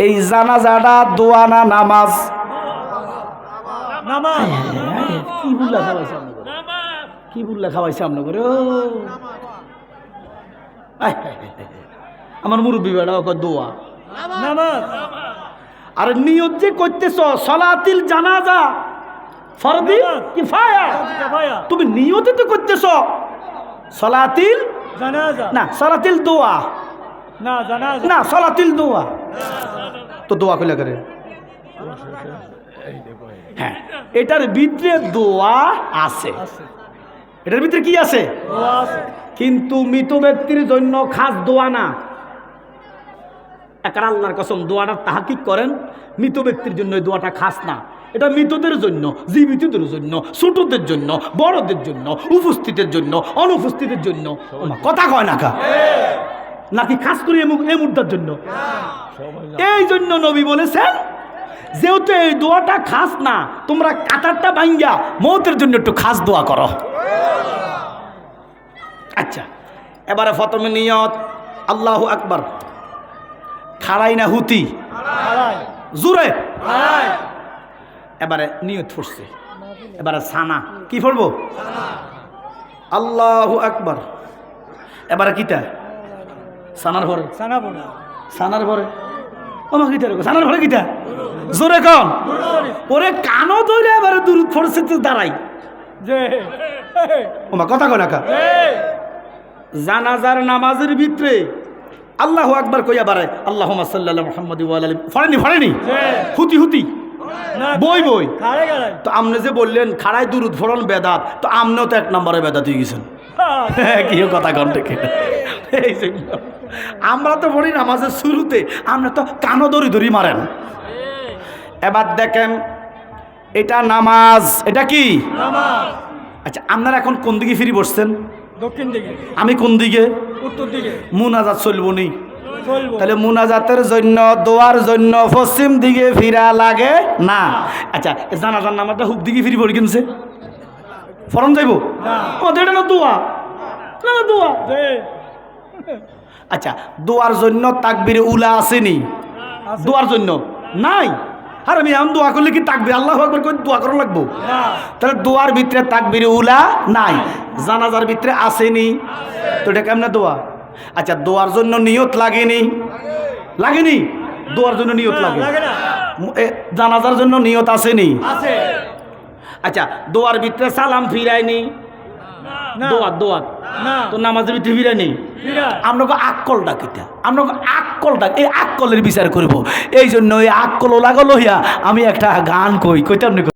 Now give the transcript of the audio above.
এই জানাজাটা দোয়া না নামাজ? নামাজ। কি বুল্লা খাওয়াইছে আপনাকে? কি বুল্লা খাওয়াইছে আপনাকে? আমার মুরব্বী বেড়া দোয়া নামাজ। আর নিয়ত যে করতেছ সলাতিল জানাজা ফরদি কিফায়া, তুমি নিয়তে তো করতেছ সলাতিল জানাজা না, সলাতিল দোয়া না, জানাজা না, সলাতিল দোয়া। তো দোয়া কইলা করে? হ্যাঁ, এটার ভিতরে দোয়া আছে। এটার ভিতরে কি আছে? দোয়া আছে। কিন্তু মৃত ব্যক্তির জন্য খাস দোয়া না। একার আল্লাহর কসম, দোয়াটা তাহাকিক করেন, মৃত ব্যক্তির জন্য এই দোয়াটা খাস না। এটা মৃতদের জন্য, জীবিতদের জন্য, ছোটদের জন্য, বড়দের জন্য, উপস্থিতের জন্য, অনুপস্থিতের জন্য। কথা কয় না কা? নাকি খাস করে এই মুদ্রার জন্য? এই জন্য নবী বলেছেন, যেহেতু এই দোয়াটা খাস না, তোমরা কাতারটা ভাঙ্গা মৌতের জন্য একটু খাস দোয়া করো। আচ্ছা, এবারে প্রথমে নিয়ত আল্লাহু আকবার। খাড়াই না হুতি? জোরে। এবারে নিয়ত পড়ছে, এবারে সানা কি পড়বো? আল্লাহু আকবার। এবারে কিতা? সানার ঘরে। সানা পড়া। সানার ঘরে ওমা কিতা রে? সানার ঘরে কিতা? জোরে কন। ওরে কানো ধরে এবারে দুরূদ পড়ছে তো দাঁড়াই। যে ওমা কথা কয় না কা? জানাজার নামাজের ভিতরে আল্লাহু আকবার কইয়া বারে আল্লাহুম্মা সাল্লি আলা মুহাম্মাদি ওয়া আলা আলি। ফড়েনি হুতি হুতি বই তো আপনি যে বললেন খাড়ায় দুরূদ ফড়ন বেদাত, তো আপনিও তো 1 নম্বরে বেদাত হয়ে গেছেন। কি কথা কন ঠিক? এই জন্য আমরা তো পড়ি নামাজের শুরুতে, আপনি তো কানো দড়ি ধরি মারেন। এবার দেখেন, এটা নামাজ। এটা কি নামাজ? আচ্ছা, আপনারা এখন কোন দিকে ফিরে বসছেন? দক্ষিণ দিকে। আমি কোন দিকে? উত্তর দিকে। মুনাজাত চলবো নি? চলবো। তাহলে মুনাজাতের জন্য, দোয়ার জন্য পশ্চিম দিকে ফিরা লাগে না। আচ্ছা, জানাজার নামাজটা হুক দিকে ফিরি পড়ি কিনছে ফরন যাইব? এটা না দোয়া, না দোয়া। আচ্ছা, দোয়ার জন্য তাকবীরে উলা আসেনি? দোয়ার জন্য নাই। আর আমি এমন দোয়া করলে কি তাকবীর আল্লাহু আকবার করে দোয়া করা লাগবো? তাহলে দোয়ার ভিতরে তাকবীরে উলা নাই। জানাজার ভিতরে আসেনি, তো এটা কেমনে দোয়া? আচ্ছা, দোয়ার জন্য নিয়ত লাগেনি? লাগেনি? দোয়ার জন্য নিয়ত লাগে। জানাজার জন্য নিয়ত আসেনি? আচ্ছা, দোয়ার ভিতরে সালাম ফিরায়নি? দোয়া তো নামাজের ভিতরে ফিরায়নি? আপনাকে আক্কলটা কিটা? আপনাকে আক্কলটা, এই আক্কলের বিচার করব। এই জন্য এই আক্কল লাগলো হইয়া আমি একটা গান কইতাম।